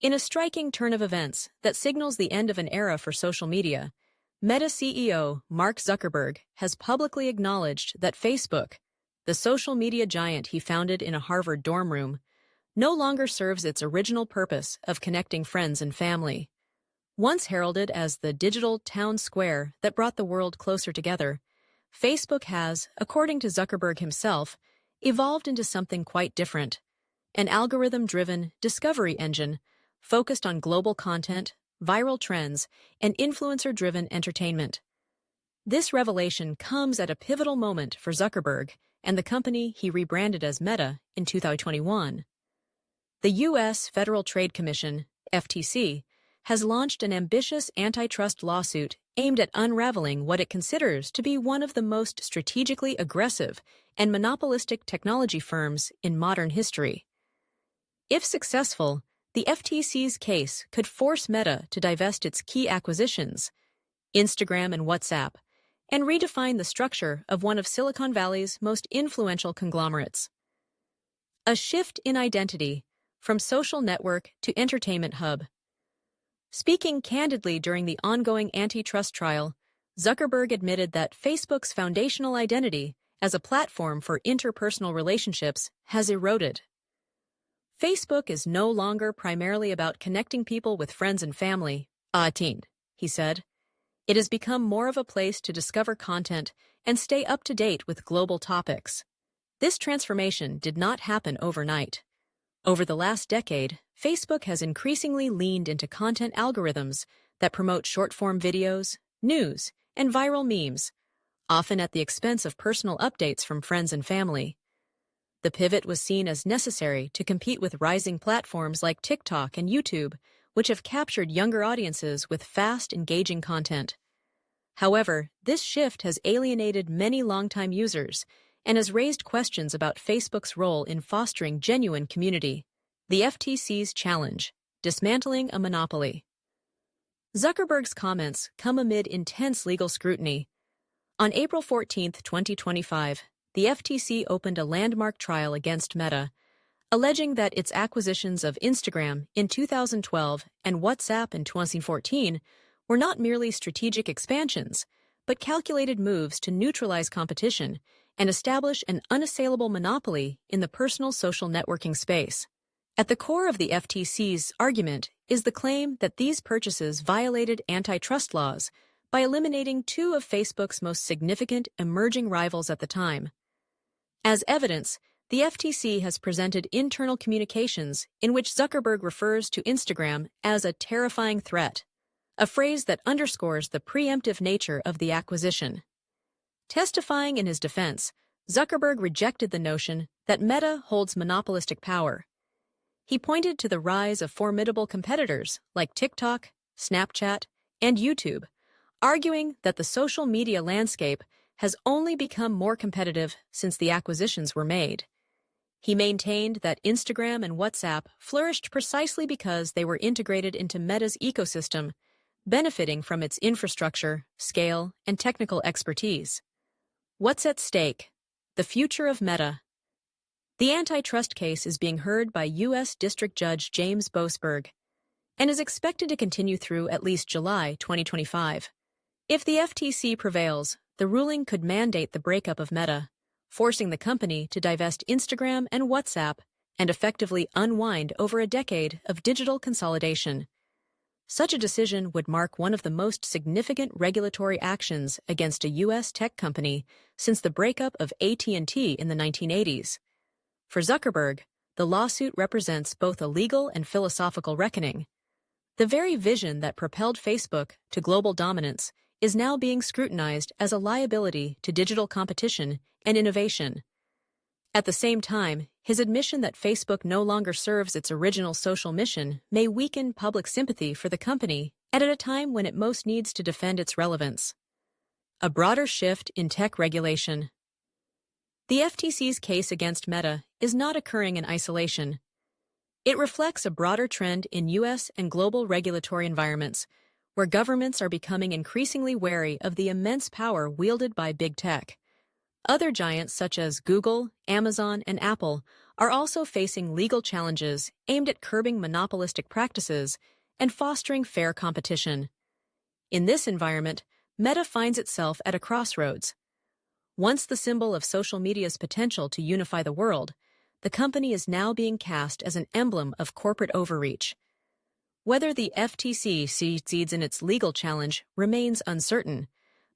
In a striking turn of events that signals the end of an era for social media, Meta CEO Mark Zuckerberg has publicly acknowledged that Facebook, the social media giant he founded in a Harvard dorm room, no longer serves its original purpose of connecting friends and family. Once heralded as the digital town square that brought the world closer together, Facebook has, according to Zuckerberg himself, evolved into something quite different: an algorithm-driven discovery engine focused on global content, viral trends, and influencer-driven entertainment. This revelation comes at a pivotal moment for Zuckerberg and the company he rebranded as Meta in 2021. The U.S. Federal Trade Commission, FTC, has launched an ambitious antitrust lawsuit aimed at unraveling what it considers to be one of the most strategically aggressive and monopolistic technology firms in modern history. If successful, the FTC's case could force Meta to divest its key acquisitions, Instagram and WhatsApp, and redefine the structure of one of Silicon Valley's most influential conglomerates. A shift in identity from social network to entertainment hub. Speaking candidly during the ongoing antitrust trial, Zuckerberg admitted that Facebook's foundational identity as a platform for interpersonal relationships has eroded. Facebook is no longer primarily about connecting people with friends and family, he said. It has become more of a place to discover content and stay up to date with global topics. This transformation did not happen overnight. Over the last decade, Facebook has increasingly leaned into content algorithms that promote short-form videos, news, and viral memes, often at the expense of personal updates from friends and family. The pivot was seen as necessary to compete with rising platforms like TikTok and YouTube, which have captured younger audiences with fast, engaging content. However, this shift has alienated many longtime users and has raised questions about Facebook's role in fostering genuine community. The FTC's challenge: dismantling a monopoly. Zuckerberg's comments come amid intense legal scrutiny. On April 14, 2025, the FTC opened a landmark trial against Meta, alleging that its acquisitions of Instagram in 2012 and WhatsApp in 2014 were not merely strategic expansions, but calculated moves to neutralize competition and establish an unassailable monopoly in the personal social networking space. At the core of the FTC's argument is the claim that these purchases violated antitrust laws by eliminating two of Facebook's most significant emerging rivals at the time. As evidence, the FTC has presented internal communications in which Zuckerberg refers to Instagram as a terrifying threat, a phrase that underscores the preemptive nature of the acquisition. Testifying in his defense, Zuckerberg rejected the notion that Meta holds monopolistic power. He pointed to the rise of formidable competitors like TikTok, Snapchat, and YouTube, arguing that the social media landscape has only become more competitive since the acquisitions were made. He maintained that Instagram and WhatsApp flourished precisely because they were integrated into Meta's ecosystem, benefiting from its infrastructure, scale, and technical expertise. What's at stake? The future of Meta. The antitrust case is being heard by U.S. District Judge James Boasberg and is expected to continue through at least July 2025. If the FTC prevails, the ruling could mandate the breakup of Meta, forcing the company to divest Instagram and WhatsApp and effectively unwind over a decade of digital consolidation. Such a decision would mark one of the most significant regulatory actions against a U.S. tech company since the breakup of AT&T in the 1980s. For Zuckerberg, the lawsuit represents both a legal and philosophical reckoning. The very vision that propelled Facebook to global dominance is now being scrutinized as a liability to digital competition and innovation. At the same time, his admission that Facebook no longer serves its original social mission may weaken public sympathy for the company at a time when it most needs to defend its relevance. A broader shift in tech regulation. The FTC's case against Meta is not occurring in isolation. It reflects a broader trend in U.S. and global regulatory environments, where governments are becoming increasingly wary of the immense power wielded by big tech. Other giants such as Google, Amazon, and Apple are also facing legal challenges aimed at curbing monopolistic practices and fostering fair competition. In this environment, Meta finds itself at a crossroads. Once the symbol of social media's potential to unify the world, the company is now being cast as an emblem of corporate overreach. Whether the FTC succeeds in its legal challenge remains uncertain,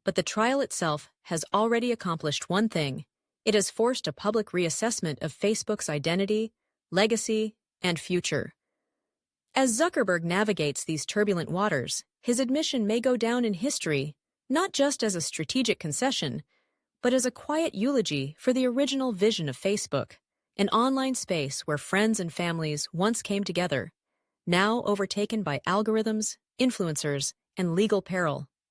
but the trial itself has already accomplished one thing. It has forced a public reassessment of Facebook's identity, legacy, and future. As Zuckerberg navigates these turbulent waters, his admission may go down in history, not just as a strategic concession, but as a quiet eulogy for the original vision of Facebook, an online space where friends and families once came together, now overtaken by algorithms, influencers, and legal peril.